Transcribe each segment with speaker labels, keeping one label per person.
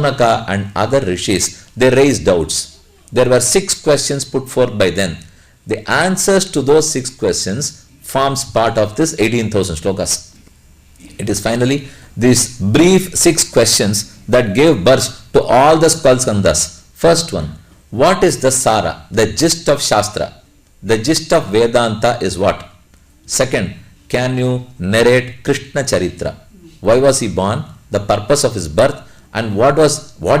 Speaker 1: Shaunaka and other rishis, they raised doubts. There were 6 questions put forth by them. The answers to those 6 questions forms part of this 18,000 slokas. It is finally these brief 6 questions that gave birth to all the Skandhas. First one, what is the Sara, the gist of Shastra? The gist of Vedanta is what? Second, can you narrate Krishna Charitra? Why was he born? The purpose of his birth and what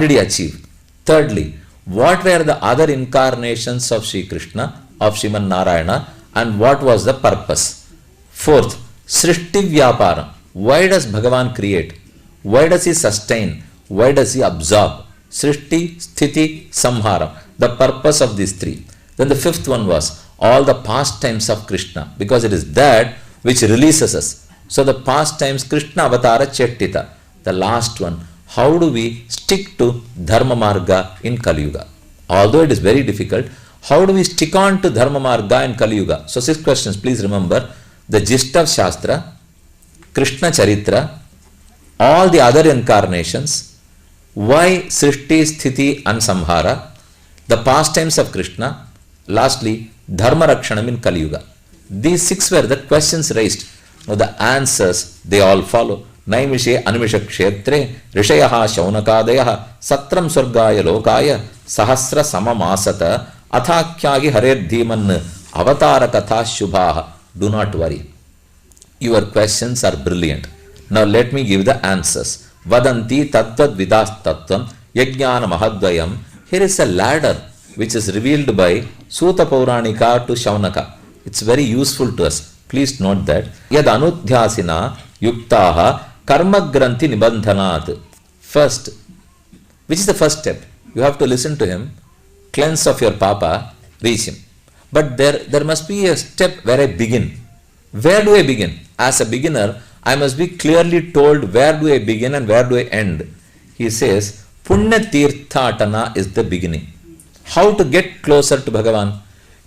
Speaker 1: did he achieve? Thirdly, what were the other incarnations of Sri Krishna, of Sriman Narayana, and what was the purpose? Fourth, Srishti Vyaparam. Why does Bhagavan create? Why does he sustain? Why does he absorb? Srishti, Sthiti, Samhara. The purpose of these 3. Then the 5th one was all the pastimes of Krishna, because it is that which releases us. So the pastimes Krishna Avatara Chettita. The last one, how do we stick to Dharma Marga in Kali Yuga? Although it is very difficult, how do we stick on to Dharma Marga in Kali Yuga? So 6 questions, please remember. The gist of Shastra, Krishna Charitra, all the other incarnations, why Srishti, Sthiti and Samhara, the pastimes of Krishna, lastly, Dharma Rakshanam in Kali Yuga. These 6 were the questions raised. Now the answers, they all follow. Naimishe Animisha Kshetre, Rishayaha Shaunakadayaha, Satram Surgaya Lokaya, Sahasra Samamasata, Athakyagi Hared Dhiman, Avatara Katha Shubhaha. Do not worry. Your questions are brilliant. Now let me give the answers. Vadanti Tattvad Vidas Tattvam, Yajnana Mahadvayam. Here is a ladder which is revealed by Suta Pauranika to Shaunaka. It's very useful to us. Please note that. Yad Anudhyasina Yuktaha Karma Granthi Nibandhanat. First, which is the first step? You have to listen to him, cleanse of your papa, reach him. But there must be a step where I begin. Where do I begin? As a beginner, I must be clearly told where do I begin and where do I end. He says, Punya Tirthatana is the beginning. How to get closer to Bhagavan?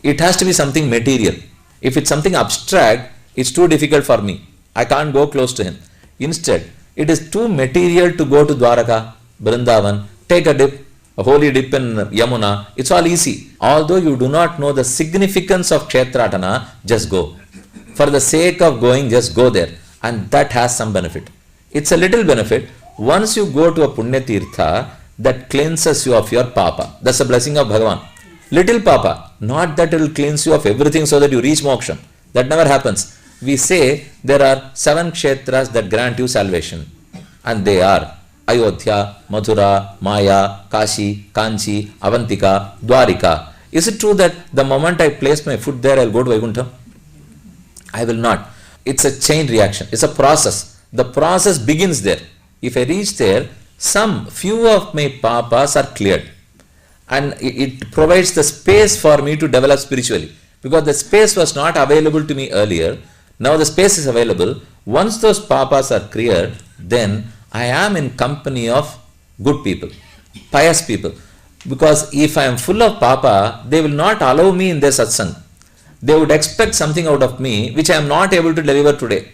Speaker 1: It has to be something material. If it's something abstract, it's too difficult for me. I can't go close to him. Instead, it is too material to go to Dwaraka, Vrindavan, take a dip, a holy dip in Yamuna. It's all easy. Although you do not know the significance of Kshetratana, just go. For the sake of going, just go there. And that has some benefit. It's a little benefit. Once you go to a Punya Tirtha, that cleanses you of your papa. That's the blessing of Bhagavan. Little papa, not that it will cleanse you of everything so that you reach moksha. That never happens. We say there are 7 kshetras that grant you salvation. And they are Ayodhya, Mathura, Maya, Kashi, Kanchi, Avantika, Dwarika. Is it true that the moment I place my foot there, I will go to Vaikuntha? I will not. It's a chain reaction. It's a process. The process begins there. If I reach there, few of my papas are cleared. And it provides the space for me to develop spiritually. Because the space was not available to me earlier. Now the space is available. Once those papas are cleared, then I am in company of good people, pious people. Because if I am full of papa, they will not allow me in their satsang. They would expect something out of me which I am not able to deliver today.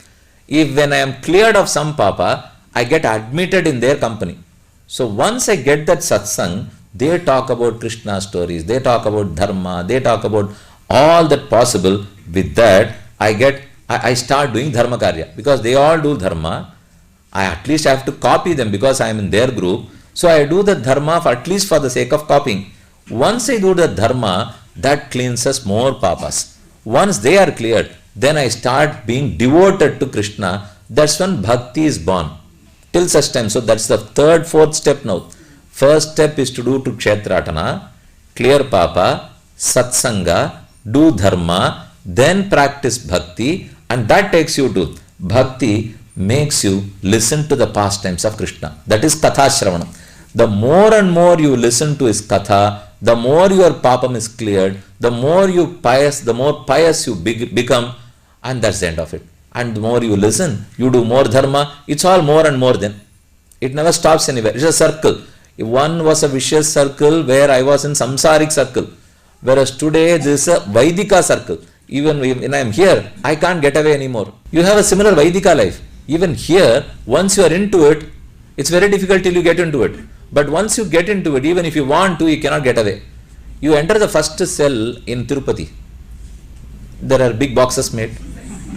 Speaker 1: If when I am cleared of some papa, I get admitted in their company. So once I get that satsang, they talk about Krishna stories, they talk about dharma, they talk about all that possible. With that, I start doing dharma karya. Because they all do dharma, I at least have to copy them because I am in their group. So I do the dharma at least for the sake of copying. Once I do the dharma, that cleanses more papas. Once they are cleared, then I start being devoted to Krishna. That's when bhakti is born. Till such time. So that's the 3rd, 4th step now. First step is to do to Kshetratana, clear papa, satsanga, do dharma, then practice bhakti, and that takes you to bhakti, makes you listen to the pastimes of Krishna. That is Katha Shravana. The more and more you listen to his Katha, the more your papam is cleared, the more pious you become, and that's the end of it. And the more you listen, you do more dharma, it's all more and more then. It never stops anywhere. It's a circle. One was a vicious circle where I was in samsaric circle. Whereas today this is a Vaidika circle. Even when I am here, I can't get away anymore. You have a similar Vaidika life. Even here, once you are into it, it's very difficult till you get into it. But once you get into it, even if you want to, you cannot get away. You enter the first cell in Tirupati. There are big boxes made,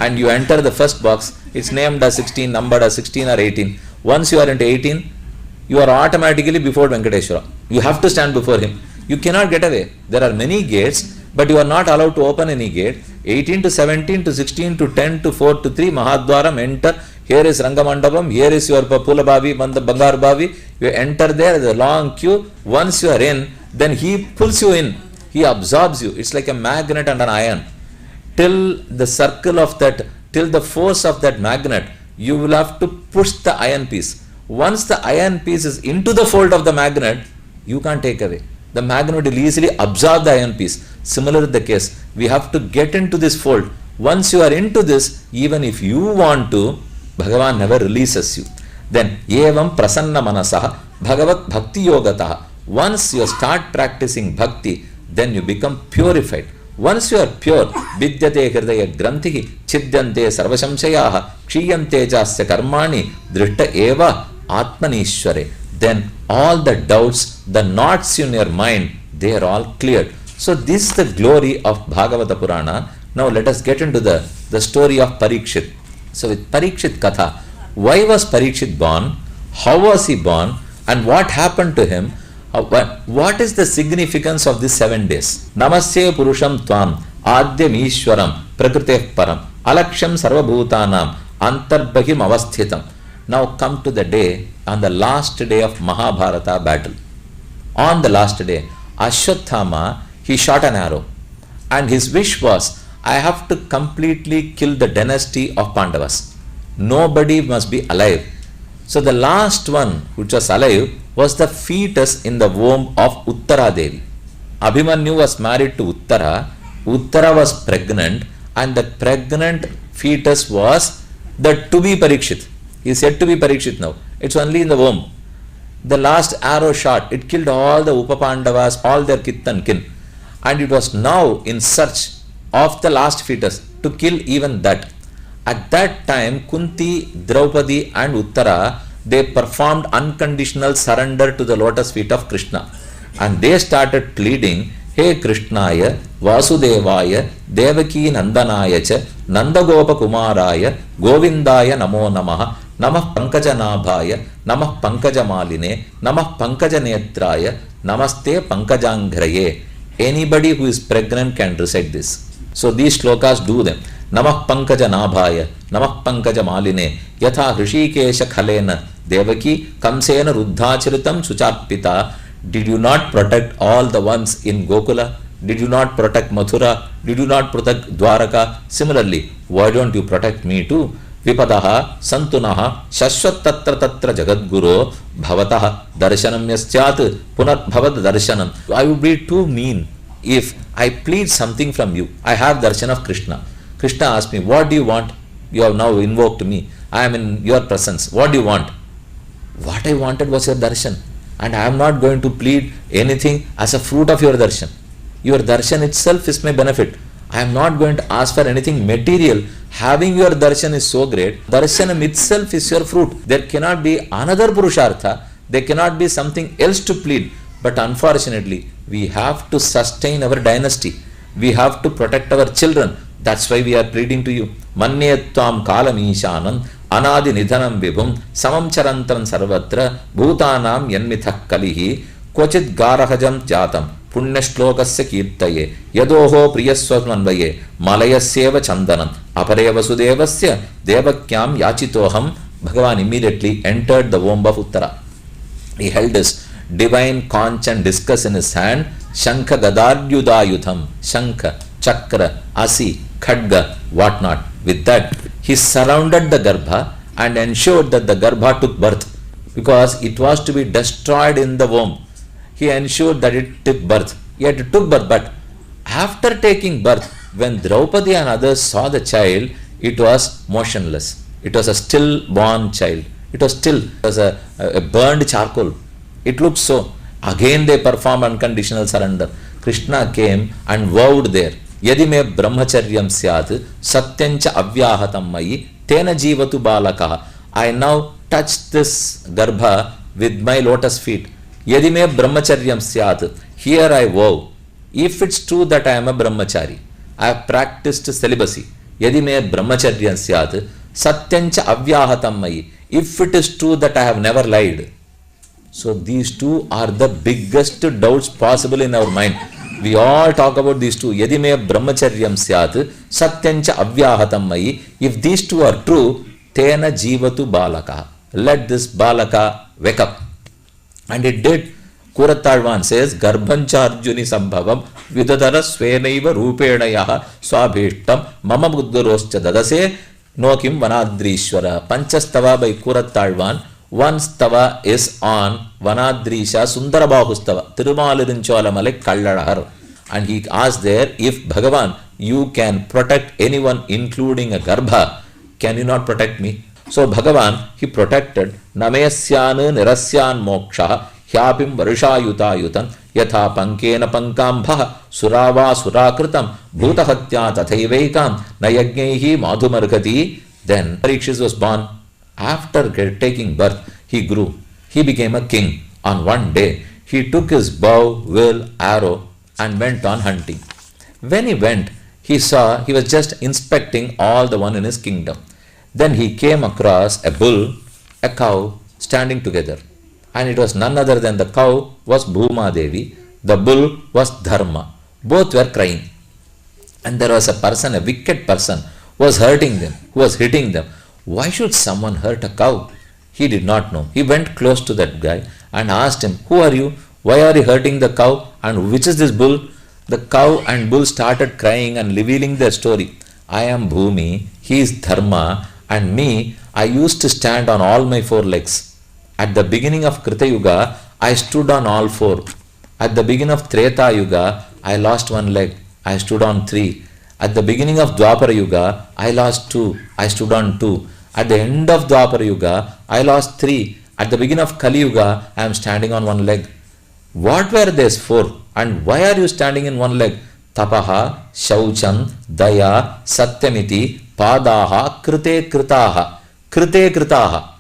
Speaker 1: and you enter the first box. It's named as 16, numbered as 16 or 18. Once you are into 18, you are automatically before Venkateswara. You have to stand before him. You cannot get away. There are many gates, but you are not allowed to open any gate. 18 to 17 to 16 to 10 to 4 to 3, Mahadwaram, enter. Here is Rangamandapam, here is your Pulabavi, Bangarbavi. You enter there, there's a long queue. Once you are in, then he pulls you in. He absorbs you. It's like a magnet and an iron. Till the circle of that, till the force of that magnet, you will have to push the iron piece. Once the iron piece is into the fold of the magnet, you can't take away. The magnet will easily absorb the iron piece. Similar is the case. We have to get into this fold. Once you are into this, even if you want to, Bhagavan never releases you. Then, evam prasanna manasaha bhagavat bhakti yogataha. Once you start practicing bhakti, then you become purified. Once you are pure, vidyate hridaya grantihi chidyante sarvashamshayaha kshiyante jasya karmani drishta eva atmanishware. Then all the doubts, the knots in your mind, they are all cleared. So this is the glory of Bhagavata Purana. Now let us get into the story of Parikshit. So with Parikshit Katha, why was Parikshit born? How was he born? And what happened to him? What is the significance of these 7 days? Namasya Purusham Tvam Adyam Ishwaram Prakrite Param Alaksham Sarvabhutanam Antarbhim Avasthitam. Now come to the day, on the last day of Mahabharata battle. On the last day, Ashwathama, he shot an arrow, and his wish was, I have to completely kill the dynasty of Pandavas. Nobody must be alive. So the last one which was alive was the fetus in the womb of Uttara Devi. Abhimanyu was married to Uttara. Uttara was pregnant, and the pregnant fetus was the to be Parikshit. He is yet to be Parikshit now. It's only in the womb. The last arrow shot, it killed all the Upapandavas, all their kith and kin. And it was now in search of the last fetus to kill even that. At that time, Kunti, Draupadi and Uttara, they performed unconditional surrender to the lotus feet of Krishna. And they started pleading, Hey Krishnaya, Vasudevaya, Devaki Nandanaya cha, Nandagopa Kumaraya, Govindaya Namo Namaha, Namah Pankajanabhaya, Namah Pankajamaline, Namah Pankajanetraya, Namaste Pankajanghraye. Anybody who is pregnant can recite this. So these shlokas do them. Namah Pankajanabhaya, Namah Pankajamaline, Yatha Hrishikesha Khalena, Devaki Kamsena Ruddhacharitam Sucharpita. Did you not protect all the ones in Gokula? Did you not protect Mathura? Did you not protect Dwaraka? Similarly, why don't you protect me too? Vipadaha santunaha shashvat tatra tatra jagadguru bhavataha darshanam yasyat punar bhavat darshanam. I would be too mean if I plead something from you. I have darshan of Krishna. Krishna asked me, what do you want? You have now invoked me. I am in your presence. What do you want? What I wanted was your darshan. And I am not going to plead anything as a fruit of your darshan. Your darshan itself is my benefit. I am not going to ask for anything material. Having your darshan is so great. Darshanam itself is your fruit. There cannot be another purushartha. There cannot be something else to plead. But unfortunately, we have to sustain our dynasty. We have to protect our children. That's why we are pleading to you. Mannetvam kalam ishanam anadi nidhanam vibhum samam charantam sarvatra bhutanam yanmithak kalihi kochit garahajam jatam punyashlokasya kirtaye yadoho priyaswamanvaye malayasyeva chandanam apare vasudevasya devakyam yachitoham. Bhagavan immediately entered the womb of Uttara. He held his divine conch and discus in his hand. Shankha gadaryudayutham. Shankha, chakra, asi, khadga, whatnot. With that, he surrounded the Garbha and ensured that the Garbha took birth, because it was to be destroyed in the womb. He ensured that it took birth. Yet it took birth, but after taking birth, when Draupadi and others saw the child, it was motionless. It was a stillborn child. It was still. It was a burned charcoal. It looked so. Again they performed unconditional surrender. Krishna came and vowed there. Yadi me brahmacharyam syat satyancha avyahatam mayi tena jivatu balakaha. I now touch this Garbha with my lotus feet. Yadi me brahmacharyam syat. Here I vow. If it's true that I am a brahmachari, I have practiced celibacy. Yadi me brahmacharyam syat. Satyancha avyahatam mayi. If it is true that I have never lied. So these two are the biggest doubts possible in our mind. We all talk about these two. Yadi me brahmacharyam syat. Satyancha avyahatam mayi. If these two are true, tena jivatu balaka. Let this balaka wake up. And it did. Kurattalvan says, Garbhancha Arjuni Sambhavam Vidadara Svenaiva Rupenayaha Swabhishtam Mama Buddharoscha Dadase Nokim Vanadrishwara. Panchastava by Kurattalvan. One stava is on Vanadrisha Sundarabahustava Tirumala Tirupathi Kalladahar. And he asked there, if Bhagavan, you can protect anyone including a Garbha, can you not protect me? So Bhagavan, he protected Namesyanu Nirasyan Moksha Hyapim Varishayutayutam Yatha Pankena Pankambha Surava Surakritam Bhutahatya Tathaivekam Nayagnehi Madhumargati. Then Parikshit was born. After taking birth, he grew. He became a king. On one day, he took his bow, will, arrow and went on hunting. When he went, he saw he was just inspecting all the one in his kingdom. Then he came across a bull, a cow standing together. And it was none other than the cow was Bhuma Devi, the bull was Dharma. Both were crying. And there was a person, a wicked person, who was hurting them, who was hitting them. Why should someone hurt a cow? He did not know. He went close to that guy and asked him, who are you? Why are you hurting the cow? And which is this bull? The cow and bull started crying and revealing their story. I am Bhumi, he is Dharma, and me, I used to stand on all my four legs. At the beginning of Krita Yuga, I stood on all four. At the beginning of Treta Yuga, I lost one leg. I stood on three. At the beginning of Dwapara Yuga, I lost two. I stood on two. At the end of Dwapara Yuga, I lost three. At the beginning of Kali Yuga, I am standing on one leg. What were these four? And why are you standing in one leg? Tapaha, Shaucham, Daya, Satyamiti, Padaha, Krite Kritaha. Krite Kritaha.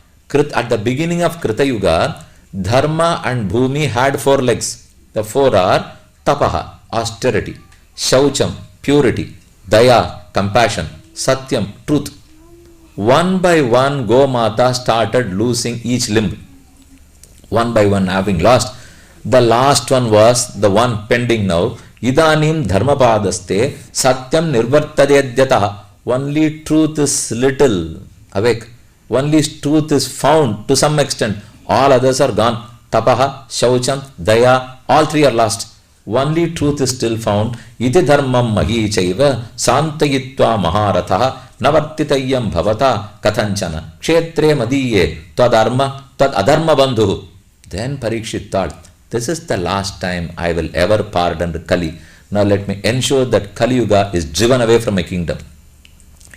Speaker 1: At the beginning of Krita Yuga, Dharma and Bhumi had four legs. The four are Tapaha, austerity, Shaucham, purity, Daya, compassion, Satyam, truth. One by one, Gomata started losing each limb. One by one having lost. The last one was the one pending now. Idanim dharmapadaste satyam nirvartadedyataha. Only truth is little awake. Only truth is found to some extent. All others are gone. Tapaha, Shaucham, Daya, all three are lost. Only truth is still found. Iti dharmam mahi chaiva santayitva maharatha navartitayam bhavata kathanchana kshetre madiye tadharma tad adharma bandhu. Then Parikshit thought, this is the last time I will ever pardon Kali. Now let me ensure that Kali Yuga is driven away from my kingdom.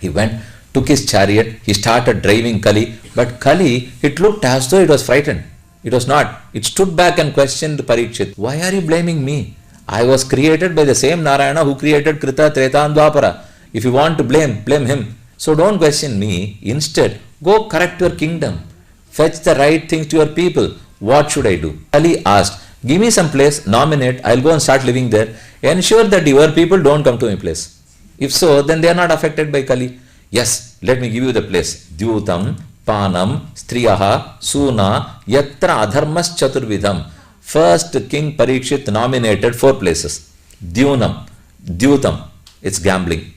Speaker 1: He went, took his chariot, he started driving Kali, but Kali, it looked as though it was frightened. It was not. It stood back and questioned Parikshit, why are you blaming me? I was created by the same Narayana who created Krita, Treta and Dwapara. If you want to blame him. So don't question me. Instead, go correct your kingdom. Fetch the right things to your people. What should I do? Kali asked, give me some place, nominate, I'll go and start living there. Ensure that your people don't come to my place. If so, then they are not affected by Kali. Yes, let me give you the place. Dyutam, Panam, Striyaha, Suna, Yatra Adharmas Chaturvidham. First King Parikshit nominated four places. Dyutam, it's gambling.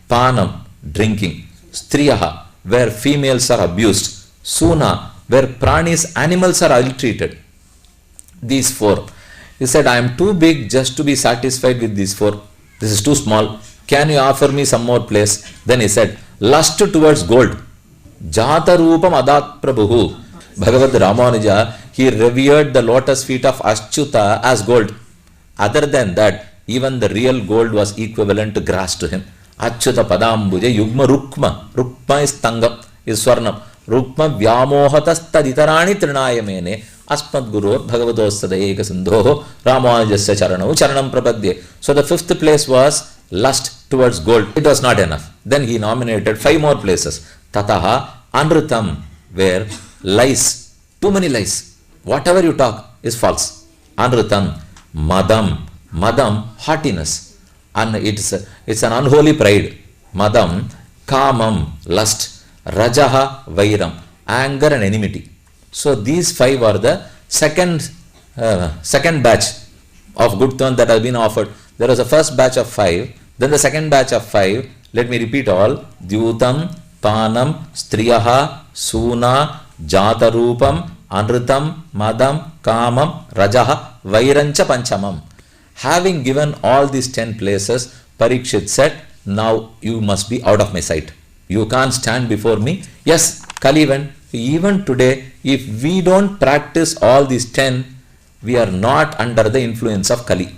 Speaker 1: Panam, drinking. Striyaha, where females are abused. Suna, where pranis, animals are ill-treated. These four. He said, I am too big just to be satisfied with these four. This is too small. Can you offer me some more place? Then he said, lust towards gold. Jata Rupam Adat Prabhu. Bhagavad Ramanuja, he revered the lotus feet of Achyuta as gold. Other than that, even the real gold was equivalent to grass to him. Achyuta Padambuje Yugma Rukma. Rukma is Tangam, is Swarnam. Rukma Vyamohatas Taditarani Trinayamene Asmat Guru Bhagavadosadayeka Sindho Ramanujasya Charanam Charanam Prapadye. So the fifth place was lust towards gold. It was not enough. Then he nominated 5 more places. Tataha Anrutam, where lies, too many lies. Whatever you talk, is false. Anritam, madam, haughtiness. And it's an unholy pride. Madam, kamam, lust. Rajaha, vairam, anger and enmity. So these 5 are the second batch of good turn that have been offered. There was a first batch of 5, then the second batch of 5. Let me repeat all. Dyutam, Panam, Striyaha, Suna, Jatarupam, Anritam, Madam, Kamam, Rajaha, Vairancha Panchamam. Having given all these 10 places, Parikshit said, now you must be out of my sight. You can't stand before me. Yes, Kali went. Even today, if we don't practice all these 10, we are not under the influence of Kali.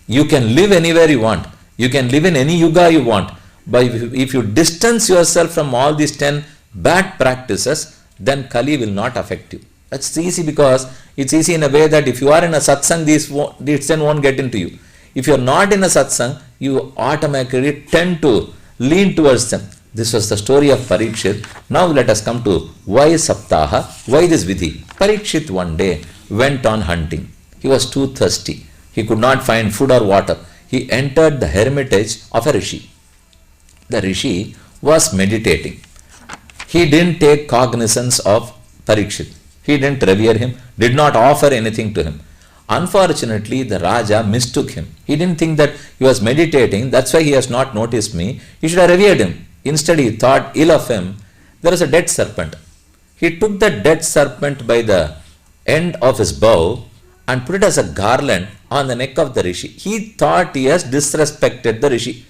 Speaker 1: You can live anywhere you want. You can live in any yuga you want. But if you distance yourself from all these 10 bad practices, then Kali will not affect you. That's easy, because it's easy in a way that if you are in a satsang, these 10 won't get into you. If you are not in a satsang, you automatically tend to lean towards them. This was the story of Parikshit. Now let us come to why Saptaha, why this Vidhi. Parikshit one day went on hunting. He was too thirsty. He could not find food or water. He entered the hermitage of a rishi. The rishi was meditating. He didn't take cognizance of Parikshit. He didn't revere him, did not offer anything to him. Unfortunately, the Raja mistook him. He didn't think that he was meditating, that's why he has not noticed me. He should have revered him. Instead, he thought ill of him. There was a dead serpent. He took the dead serpent by the end of his bow and put it as a garland on the neck of the rishi. He thought he has disrespected the rishi.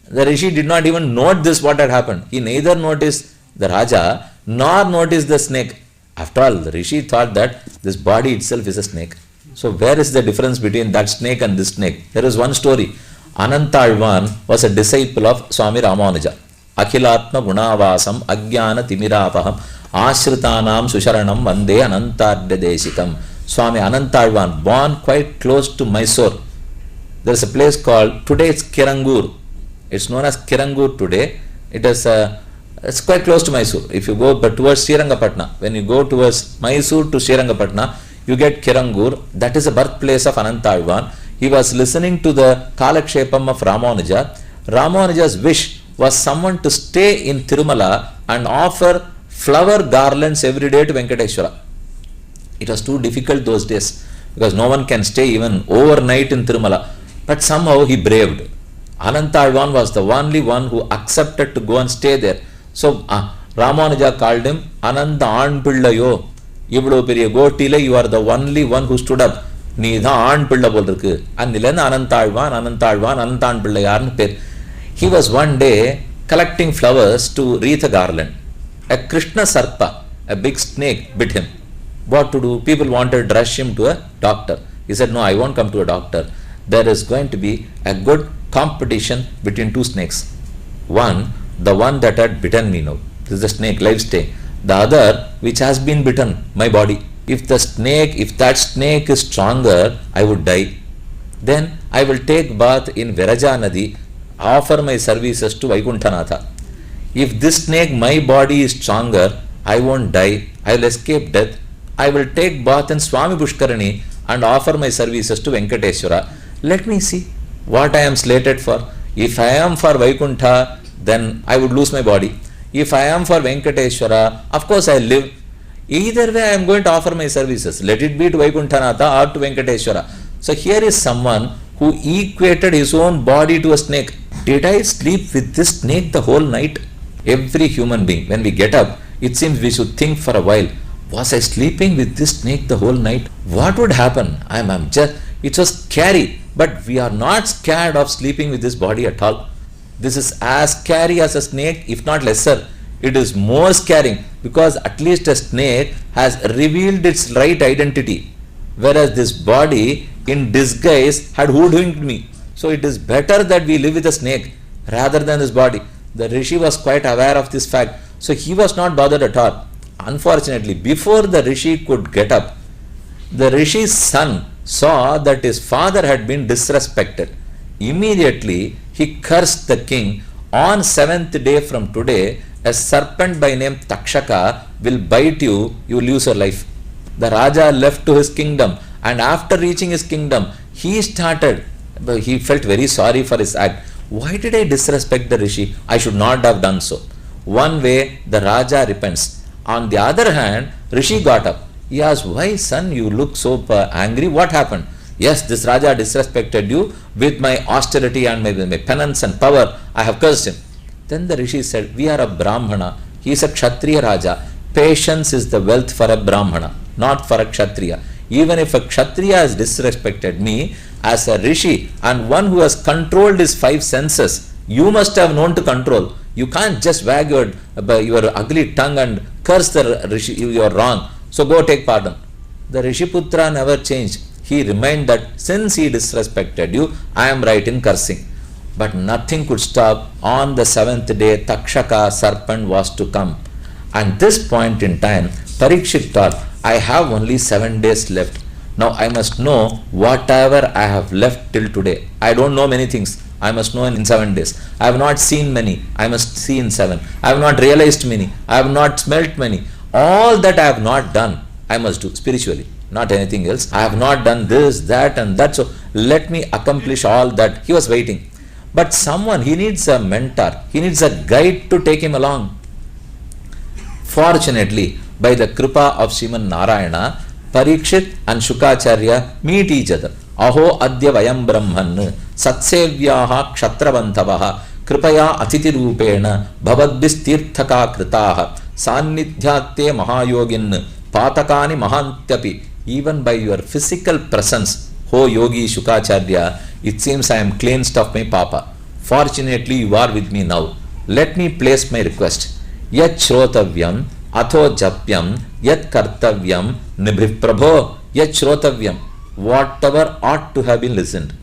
Speaker 1: The rishi did not even note this, what had happened. He neither noticed the Raja nor noticed the snake. After all, the rishi thought that this body itself is a snake. So where is the difference between that snake and this snake? There is one story. Anantalvan was a disciple of Swami Ramanuja. Akhilatma Gunavasam Ajnana Timirapaham Ashritanam Susharanam Vande Anantardya Deshikam. Swami Anantalvan, born quite close to Mysore. There is a place called, today it's Kirangur. It's known as Kirangur today. It's quite close to Mysore. If you go towards Srirangapatna, when you go towards Mysore to Srirangapatna, you get Kirangur. That is the birthplace of Anantalvan. He was listening to the Kalakshepam of Ramanuja. Ramanuja's wish was someone to stay in Tirumala and offer flower garlands every day to Venkateswara. It was too difficult those days, because no one can stay even overnight in Tirumala. But somehow he braved. Anantalvan was the only one who accepted to go and stay there. So Ramanuja called him Ananta Aanpillayo. Ivlo periya gotile, you are the only one who stood up. Nee dhaan Aanpilla pol irukku. Annilenda Anantalvan Anantan Pillayarnu per. He was one day collecting flowers to wreath a garland. A Krishna Sarpa, a big snake, bit him. What to do? People wanted to rush him to a doctor. He said, no, I won't come to a doctor. There is going to be a good competition between two snakes. One, the one that had bitten me now. This is the snake, live snake. The other, which has been bitten, my body. If that snake is stronger, I would die. Then I will take bath in Viraja Nadi, offer my services to Vaikunthanatha. If this snake, my body is stronger, I won't die. I will escape death. I will take bath in Swami Pushkarani and offer my services to Venkateswara. Let me see what I am slated for. If I am for Vaikuntha, then I would lose my body. If I am for Venkateswara, of course I live. Either way I am going to offer my services. Let it be to Vaikunthanatha or to Venkateswara. So here is someone who equated his own body to a snake. Did I sleep with this snake the whole night? Every human being, when we get up, it seems we should think for a while. Was I sleeping with this snake the whole night? What would happen? It was scary, but we are not scared of sleeping with this body at all. This is as scary as a snake, if not lesser. It is more scary because at least a snake has revealed its right identity, whereas this body in disguise had hoodwinked me. So it is better that we live with a snake rather than this body. The rishi was quite aware of this fact, so he was not bothered at all. Unfortunately, before the rishi could get up, the rishi's son saw that his father had been disrespected. Immediately, he cursed the king. On 7th day from today, a serpent by name Takshaka will bite you, you will lose your life. The Raja left to his kingdom And after reaching his kingdom, he felt very sorry for his act. Why did I disrespect the Rishi? I should not have done so. One way, the Raja repents. On the other hand, Rishi got up. He asked, why son, you look so angry? What happened? Yes, this Raja disrespected you. With my austerity and my penance and power, I have cursed him. Then the Rishi said, we are a Brahmana. He is a Kshatriya Raja. Patience is the wealth for a Brahmana, not for a Kshatriya. Even if a Kshatriya has disrespected me, as a Rishi and one who has controlled his 5 senses, you must have known to control. You can't just wag your ugly tongue and curse the Rishi. You are wrong. So go take pardon. The Rishiputra never changed. He remained that since he disrespected you, I am right in cursing. But nothing could stop. On the 7th day, Takshaka serpent was to come. And this point in time, Parikshit thought, I have only 7 days left. Now I must know whatever I have left till today. I don't know many things. I must know in 7 days. I have not seen many. I must see in 7. I have not realized many. I have not smelt many. All that I have not done, I must do spiritually, not anything else. I have not done this, that and that. So let me accomplish all that. He was waiting. But someone, he needs a mentor. He needs a guide to take him along. Fortunately, by the kripa of Srimad Narayana, Parikshit and Shukacharya meet each other. Aho adya vayam brahman satsevyaha kshatrabantavaha kripaya atiti rupena bhavadbis tirthaka kritaha sannidhyatte mahayogin patakani mahantyapi. Even by your physical presence, O yogi Shukacharya, it seems I am cleansed of my papa. Fortunately, you are with me now. Let me place my request. Yat shrotavyam atho japyam yat kartavyam nibhri prabho yat shrotavyam. Whatever ought to have been listened.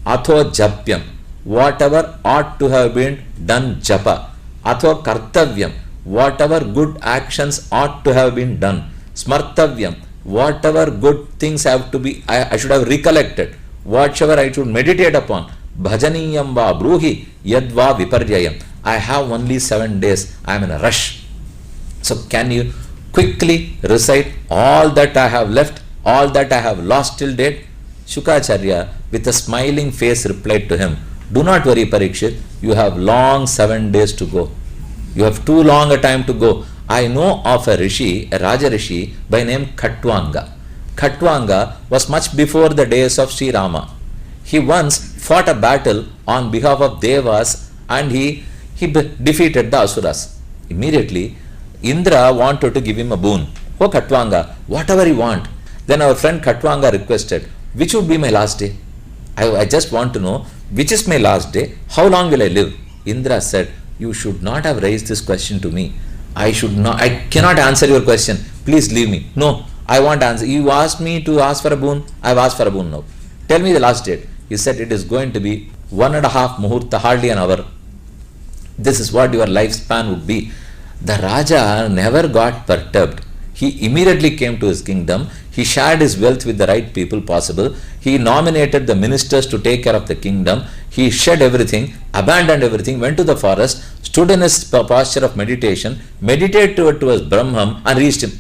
Speaker 1: Atho japyam. Whatever ought to have been done japa. Atho kartavyam. Whatever good actions ought to have been done. Smartavyam. Whatever good things have to be, I should have recollected. Whatever I should meditate upon. Bhajaniyam va bruhi yadva viparyayam. I have only 7 days. I am in a rush. So can you quickly recite all that I have left, all that I have lost till date? Shukacharya with a smiling face replied to him, do not worry Parikshit, you have long 7 days to go. You have too long a time to go. I know of a Rishi, a Raja Rishi by name Khatwanga. Khatwanga was much before the days of Sri Rama. He once fought a battle on behalf of Devas and he defeated the Asuras. Immediately, Indra wanted to give him a boon. Oh Khatwanga, whatever you want. Then our friend Khatwanga requested, which would be my last day? I just want to know, which is my last day? How long will I live? Indra said, you should not have raised this question to me. I cannot answer your question. Please leave me. No, I want answer. You asked me to ask for a boon. I have asked for a boon now. Tell me the last date. He said it is going to be 1.5 muhurta, hardly an hour. This is what your lifespan would be. The Raja never got perturbed. He immediately came to his kingdom. He shared his wealth with the right people possible. He nominated the ministers to take care of the kingdom. He shed everything, abandoned everything, went to the forest, stood in his posture of meditation, meditated towards Brahman and reached him.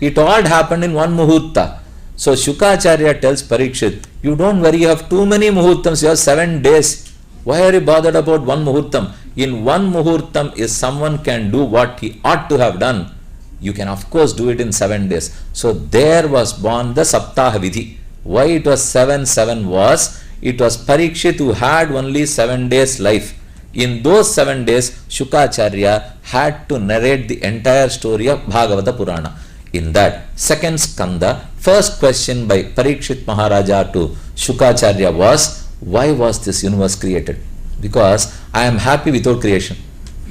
Speaker 1: It all happened in 1 muhurta. So Shukacharya tells Parikshit, you don't worry, you have too many muhurtams, you have 7 days. Why are you bothered about 1 muhurtam? In 1 muhurtam, if someone can do what he ought to have done, you can of course do it in 7 days. So there was born the Saptaha Vidhi. Why it was 7 was, it was Parikshit who had only 7 days life. In those 7 days, Shukacharya had to narrate the entire story of Bhagavata Purana. In that second skanda, first question by Parikshit Maharaja to Shukacharya was, why was this universe created? Because I am happy without creation.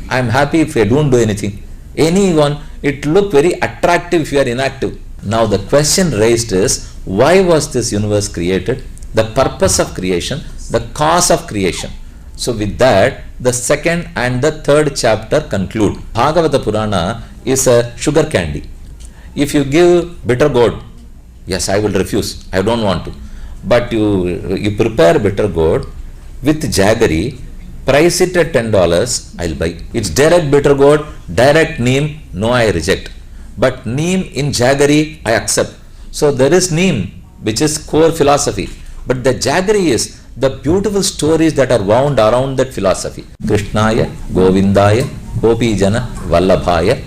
Speaker 1: I am happy if I don't do anything. Anyone, it look very attractive if you are inactive. Now the question raised is, why was this universe created? The purpose of creation, the cause of creation. So with that, the second and the third chapter conclude. Bhagavata Purana is a sugar candy. If you give bitter gourd, yes, I will refuse. I don't want to. But you prepare bitter gourd with jaggery, price it at $10, I'll buy. It's direct bitter gourd, direct neem, no, I reject. But neem in jaggery, I accept. So there is neem, which is core philosophy. But the jaggery is the beautiful stories that are wound around that philosophy. Krishnaya, Govindaya, Gopijana, Vallabhaya,